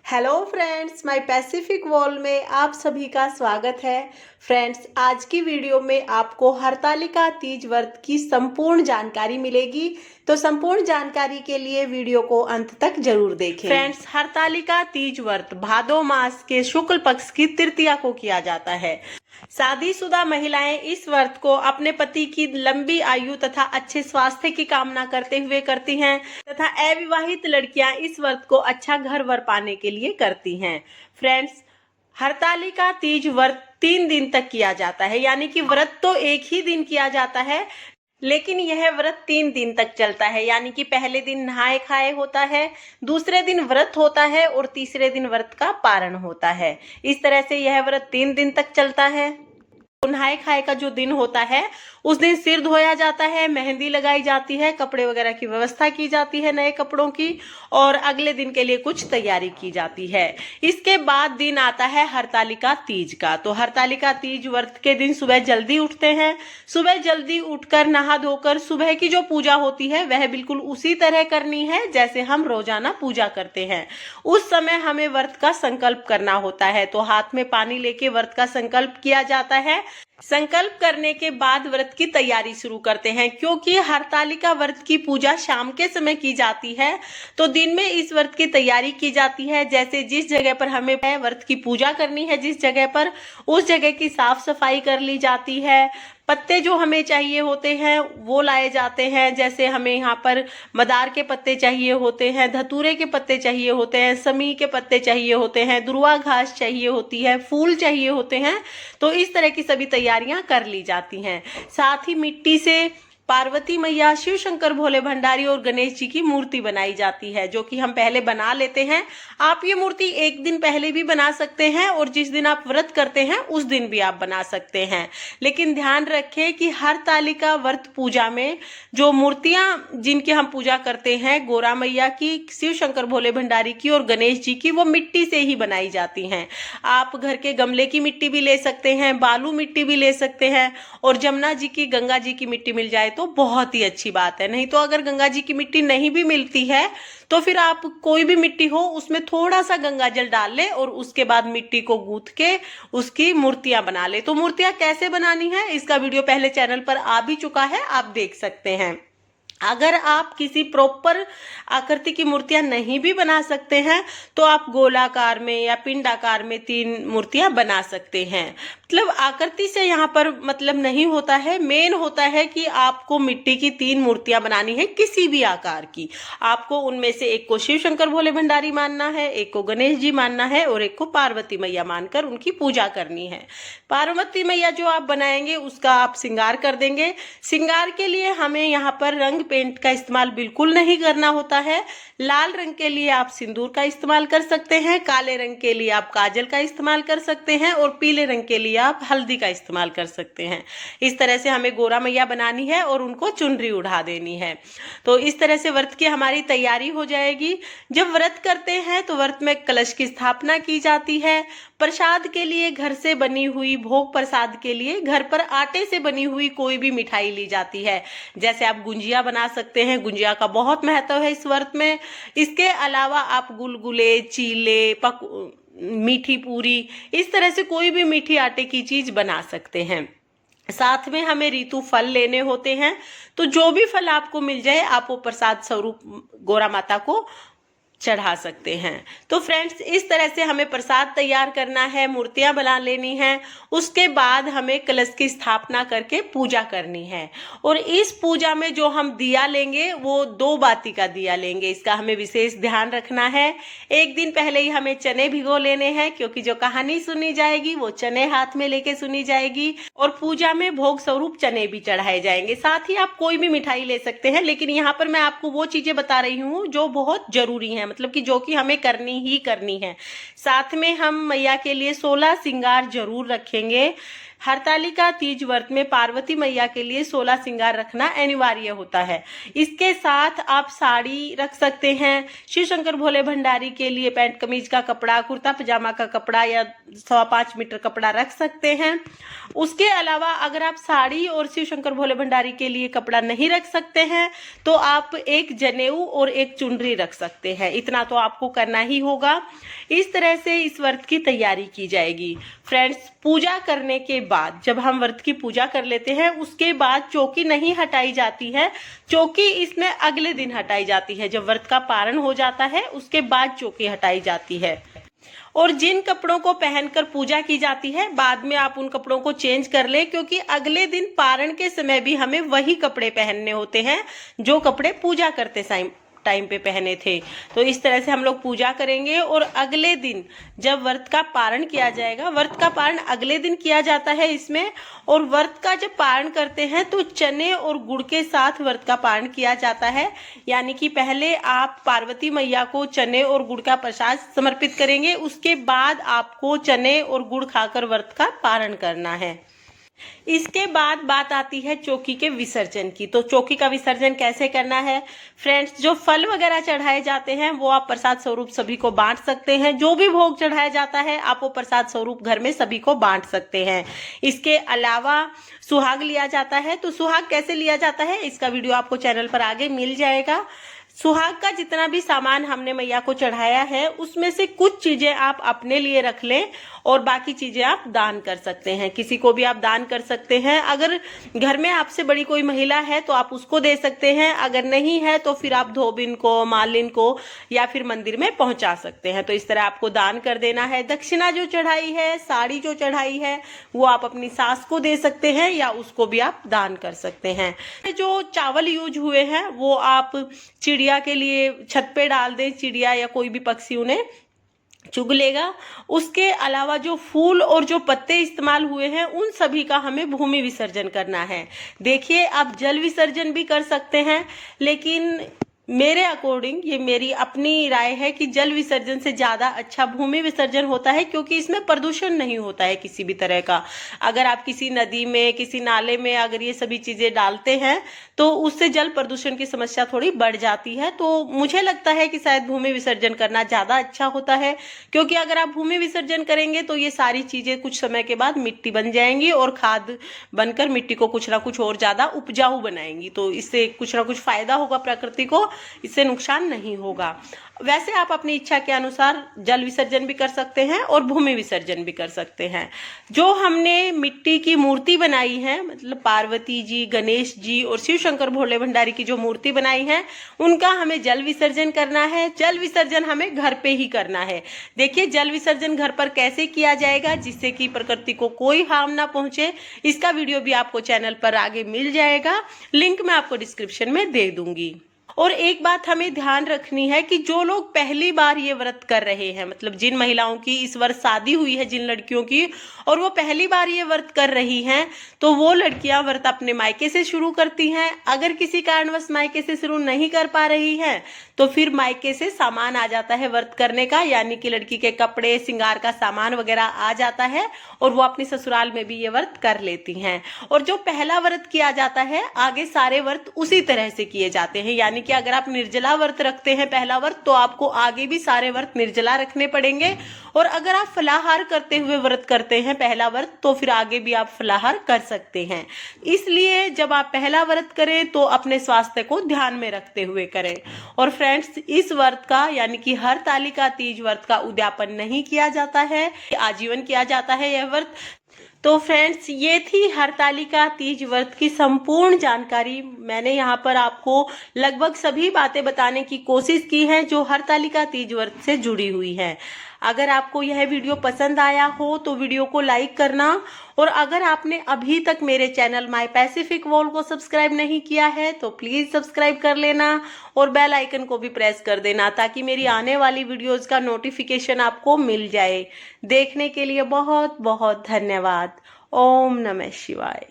Hello friends, my Pacific wall में आप सभी का स्वागत है। फ्रेंड्स, आज की वीडियो में आपको हरतालिका तीज व्रत की संपूर्ण जानकारी मिलेगी, तो संपूर्ण जानकारी के लिए वीडियो को अंत तक जरूर देखें। फ्रेंड्स, हरतालिका तीज व्रत भादो मास के शुक्ल पक्ष की तृतीया को किया जाता है। शादीशुदा महिलाएं इस व्रत को अपने पति की लंबी आयु तथा अच्छे स्वास्थ्य की कामना करते हुए करती हैं तथा अविवाहित लड़कियां इस व्रत को अच्छा घर वर पाने के लिए करती हैं। फ्रेंड्स, हरतालिका तीज व्रत 3 दिन तक किया जाता है, यानी कि व्रत तो एक ही दिन किया जाता है, लेकिन यह व्रत 3 दिन तक चलता है। यानी कि पहले दिन नहाए खाए होता है, दूसरे दिन व्रत होता है और तीसरे दिन व्रत का पारण होता है। इस तरह से यह व्रत 3 दिन तक चलता है। नहाए खाए का जो दिन होता है उस दिन सिर धोया जाता है, मेहंदी लगाई जाती है, कपड़े वगैरह की व्यवस्था की जाती है नए कपड़ों की, और अगले दिन के लिए कुछ तैयारी की जाती है। इसके बाद दिन आता है हरतालिका तीज का। तो हरतालिका तीज व्रत के दिन सुबह जल्दी उठते हैं। सुबह जल्दी उठकर नहा धोकर सुबह की जो पूजा होती है वह बिल्कुल उसी तरह करनी है जैसे हम रोजाना पूजा करते हैं। उस समय हमें व्रत का संकल्प करना होता है, तो हाथ में पानी लेके व्रत का संकल्प किया जाता है। संकल्प करने के बाद व्रत की तैयारी शुरू करते हैं। क्योंकि हरतालिका व्रत की पूजा शाम के समय की जाती है, तो दिन में इस व्रत की तैयारी की जाती है। जैसे जिस जगह पर हमें व्रत की पूजा करनी है, जिस जगह पर, उस जगह की साफ सफाई कर ली जाती है। पत्ते जो हमें चाहिए होते हैं वो लाए जाते हैं। जैसे हमें यहाँ पर मदार के पत्ते चाहिए होते हैं, धतूरे के पत्ते चाहिए होते हैं, समी के पत्ते चाहिए होते हैं, दुर्वा घास चाहिए होती है, फूल चाहिए होते हैं। तो इस तरह की सभी तैयारियां कर ली जाती हैं। साथ ही मिट्टी से पार्वती मैया, शिव शंकर भोले भंडारी और गणेश जी की मूर्ति बनाई जाती है, जो कि हम पहले बना लेते हैं। आप ये मूर्ति एक दिन पहले भी बना सकते हैं और जिस दिन आप व्रत करते हैं उस दिन भी आप बना सकते हैं। लेकिन ध्यान रखें कि हरतालिका व्रत पूजा में जो मूर्तियां जिनकी हम पूजा करते हैं, गोरा मैया की, शिव शंकर भोले भंडारी की और गणेश जी की, वो मिट्टी से ही बनाई जाती हैं। आप घर के गमले की मिट्टी भी ले सकते हैं, बालू मिट्टी भी ले सकते हैं, और जमुना जी की, गंगा जी की मिट्टी मिल जाए तो बहुत ही अच्छी बात है। नहीं तो अगर गंगा जी की मिट्टी नहीं भी मिलती है तो फिर आप कोई भी मिट्टी हो उसमें थोड़ा सा गंगा जल डाल ले और उसके बाद मिट्टी को गूंथ के उसकी मूर्तियां बना ले। तो मूर्तियां कैसे बनानी है इसका वीडियो पहले चैनल पर आ भी चुका है, आप देख सकते हैं। अगर आप किसी प्रॉपर आकृति की मूर्तियां नहीं भी बना सकते हैं तो आप गोलाकार में या पिंडाकार में 3 मूर्तियां बना सकते हैं। मतलब आकृति से यहाँ पर मतलब नहीं होता है, मेन होता है कि आपको मिट्टी की 3 मूर्तियां बनानी है किसी भी आकार की। आपको उनमें से एक को शिव शंकर भोले भंडारी मानना है, एक को गणेश जी मानना है और एक को पार्वती मैया मानकर उनकी पूजा करनी है। पार्वती मैया जो आप बनाएंगे उसका आप श्रृंगार कर देंगे। श्रृंगार के लिए हमें यहाँ पर रंग पेंट का इस्तेमाल बिल्कुल नहीं करना होता है। लाल रंग के लिए आप सिंदूर का इस्तेमाल कर सकते हैं, काले रंग के लिए आप काजल का इस्तेमाल कर सकते हैं और पीले रंग के लिए आप हल्दी का इस्तेमाल कर सकते हैं। इस तरह से हमें गोरा मैया बनानी है और उनको चुनरी उड़ा देनी है। तो इस तरह से व्रत की हमारी तैयारी हो जाएगी। जब व्रत करते हैं तो व्रत में कलश की स्थापना की जाती है। प्रसाद के लिए घर से बनी हुई, भोग प्रसाद के लिए घर पर आटे से बनी हुई कोई भी मिठाई ली जाती है। जैसे आप गुंजिया बना सकते हैं, गुंजिया का बहुत महत्व है इस व्रत में। इसके अलावा आप गुलगुले, चीले, मीठी पूरी, इस तरह से कोई भी मीठी आटे की चीज बना सकते हैं। साथ में हमें ऋतु फल लेने होते हैं, तो जो भी फल आपको मिल जाए आप वो प्रसाद स्वरूप गोरा माता को चढ़ा सकते हैं। तो फ्रेंड्स, इस तरह से हमें प्रसाद तैयार करना है, मूर्तियां बना लेनी है। उसके बाद हमें कलश की स्थापना करके पूजा करनी है। और इस पूजा में जो हम दिया लेंगे वो 2 बाती का दिया लेंगे, इसका हमें विशेष ध्यान रखना है। एक दिन पहले ही हमें चने भिगो लेने हैं, क्योंकि जो कहानी सुनी जाएगी वो चने हाथ में लेके सुनी जाएगी और पूजा में भोग स्वरूप चने भी चढ़ाए जाएंगे। साथ ही आप कोई भी मिठाई ले सकते हैं, लेकिन यहाँ पर मैं आपको वो चीजें बता रही हूँ जो बहुत जरूरी है, मतलब कि जो कि हमें करनी ही करनी है। साथ में हम मैया के लिए 16 श्रृंगार जरूर रखेंगे। हरतालिका तीज व्रत में पार्वती मैया के लिए 16 श्रृंगार रखना अनिवार्य होता है। इसके साथ आप साड़ी रख सकते हैं। शिव शंकर भोले भंडारी के लिए पैंट कमीज का कपड़ा, कुर्ता पजामा का कपड़ा या 5.25 मीटर कपड़ा रख सकते हैं। उसके अलावा अगर आप साड़ी और शिव शंकर भोले भंडारी के लिए कपड़ा नहीं रख सकते हैं तो आप एक जनेऊ और एक चुनरी रख सकते हैं। इतना तो आपको करना ही होगा। इस तरह से इस व्रत की तैयारी की जाएगी। फ्रेंड्स, पूजा करने के बाद जब हम व्रत की पूजा कर लेते हैं उसके बाद चौकी नहीं हटाई जाती है। चौकी इसमें अगले दिन हटाई जाती है। जब व्रत का पारण हो जाता है उसके बाद चौकी हटाई जाती है। और जिन कपड़ों को पहनकर पूजा की जाती है बाद में आप उन कपड़ों को चेंज कर ले, क्योंकि अगले दिन पारण के समय भी हमें वही कपड़े पहनने होते हैं जो कपड़े पूजा करते टाइम पे पहने थे। तो इस तरह से हम लोग पूजा करेंगे और अगले दिन जब व्रत का पारण किया जाएगा, व्रत का पारण अगले दिन किया जाता है इसमें। और व्रत का जब पारण करते हैं तो चने और गुड़ के साथ व्रत का पारण किया जाता है। यानी कि पहले आप पार्वती मैया को चने और गुड़ का प्रसाद समर्पित करेंगे, उसके बाद आपको चने और गुड़ खाकर व्रत का पारण करना है। इसके बाद बात आती है चौकी के विसर्जन की। तो चौकी का विसर्जन कैसे करना है फ्रेंड्स, जो फल वगैरह चढ़ाए जाते हैं वो आप प्रसाद स्वरूप सभी को बांट सकते हैं। जो भी भोग चढ़ाया जाता है आप वो प्रसाद स्वरूप घर में सभी को बांट सकते हैं। इसके अलावा सुहाग लिया जाता है। तो सुहाग कैसे लिया जाता है इसका वीडियो आपको चैनल पर आगे मिल जाएगा। सुहाग का जितना भी सामान हमने मैया को चढ़ाया है उसमें से कुछ चीजें आप अपने लिए रख लें और बाकी चीजें आप दान कर सकते हैं। किसी को भी आप दान कर सकते हैं। अगर घर में आपसे बड़ी कोई महिला है तो आप उसको दे सकते हैं, अगर नहीं है तो फिर आप धोबिन को, मालिन को या फिर मंदिर में पहुंचा सकते हैं। तो इस तरह आपको दान कर देना है। दक्षिणा जो चढ़ाई है, साड़ी जो चढ़ाई है वो आप अपनी सास को दे सकते हैं या उसको भी आप दान कर सकते हैं। जो चावल यूज हुए हैं वो आप चिड़िया के लिए छत पे डाल दें, चिड़िया या कोई भी पक्षी उन्हें चुग लेगा। उसके अलावा जो फूल और जो पत्ते इस्तेमाल हुए हैं उन सभी का हमें भूमि विसर्जन करना है। देखिए, आप जल विसर्जन भी कर सकते हैं, लेकिन मेरे अकॉर्डिंग, ये मेरी अपनी राय है कि जल विसर्जन से ज्यादा अच्छा भूमि विसर्जन होता है, क्योंकि इसमें प्रदूषण नहीं होता है किसी भी तरह का। अगर आप किसी नदी में, किसी नाले में अगर ये सभी चीजें डालते हैं तो उससे जल प्रदूषण की समस्या थोड़ी बढ़ जाती है। तो मुझे लगता है कि शायद भूमि विसर्जन करना ज्यादा अच्छा होता है, क्योंकि अगर आप भूमि विसर्जन करेंगे तो ये सारी चीजें कुछ समय के बाद मिट्टी बन जाएंगी और खाद बनकर मिट्टी को कुछ ना कुछ और ज्यादा उपजाऊ बनाएंगी। तो इससे कुछ ना कुछ फायदा होगा प्रकृति को, इससे नुकसान नहीं होगा। वैसे आप अपनी इच्छा के अनुसार जल विसर्जन भी कर सकते हैं और भूमि विसर्जन भी कर सकते हैं। जो हमने मिट्टी की मूर्ति बनाई है, मतलब पार्वती जी, गणेश जी और शिव शंकर भोले भंडारी की जो मूर्ति बनाई है उनका हमें जल विसर्जन करना है। जल विसर्जन हमें घर पे ही करना है। देखिए, जल विसर्जन घर पर कैसे किया जाएगा जिससे कि प्रकृति को कोई हार्म ना पहुंचे, इसका वीडियो भी आपको चैनल पर आगे मिल जाएगा। लिंक मैं आपको डिस्क्रिप्शन में दे दूंगी। और एक बात हमें ध्यान रखनी है कि जो लोग पहली बार ये व्रत कर रहे हैं, मतलब जिन महिलाओं की इस वर्ष शादी हुई है, जिन लड़कियों की, और वो पहली बार ये व्रत कर रही हैं, तो वो लड़कियां व्रत अपने मायके से शुरू करती हैं। अगर किसी कारणवश मायके से शुरू नहीं कर पा रही हैं तो फिर मायके से सामान आ जाता है व्रत करने का, यानी कि लड़की के कपड़े, श्रृंगार का सामान वगैरह आ जाता है और वो अपने ससुराल में भी ये व्रत कर लेती हैं। और जो पहला व्रत किया जाता है, आगे सारे व्रत उसी तरह से किए जाते हैं। यानी कि अगर आप निर्जला व्रत रखते हैं पहला व्रत, तो आपको आगे भी सारे व्रत निर्जला रखने पड़ेंगे। और अगर आप फलाहार करते हुए व्रत करते हैं पहला व्रत, तो फिर आगे भी आप फलाहार कर सकते हैं। इसलिए जब आप पहला व्रत करें तो अपने स्वास्थ्य को ध्यान में रखते हुए करें। और फ्रेंड्स, इस व्रत का यानी कि हरतालिका तीज व्रत का उद्यापन नहीं किया जाता है, आजीवन किया जाता है यह व्रत। तो फ्रेंड्स, ये थी हरतालिका तीज व्रत की संपूर्ण जानकारी। मैंने यहाँ पर आपको लगभग सभी बातें बताने की कोशिश की है जो हरतालिका तीज व्रत से जुड़ी हुई हैं। अगर आपको यह वीडियो पसंद आया हो तो वीडियो को लाइक करना, और अगर आपने अभी तक मेरे चैनल माय पैसिफिक वॉल को सब्सक्राइब नहीं किया है तो प्लीज सब्सक्राइब कर लेना और बेल आइकन को भी प्रेस कर देना, ताकि मेरी आने वाली वीडियोस का नोटिफिकेशन आपको मिल जाए। देखने के लिए बहुत बहुत धन्यवाद। ओम नमः शिवाय।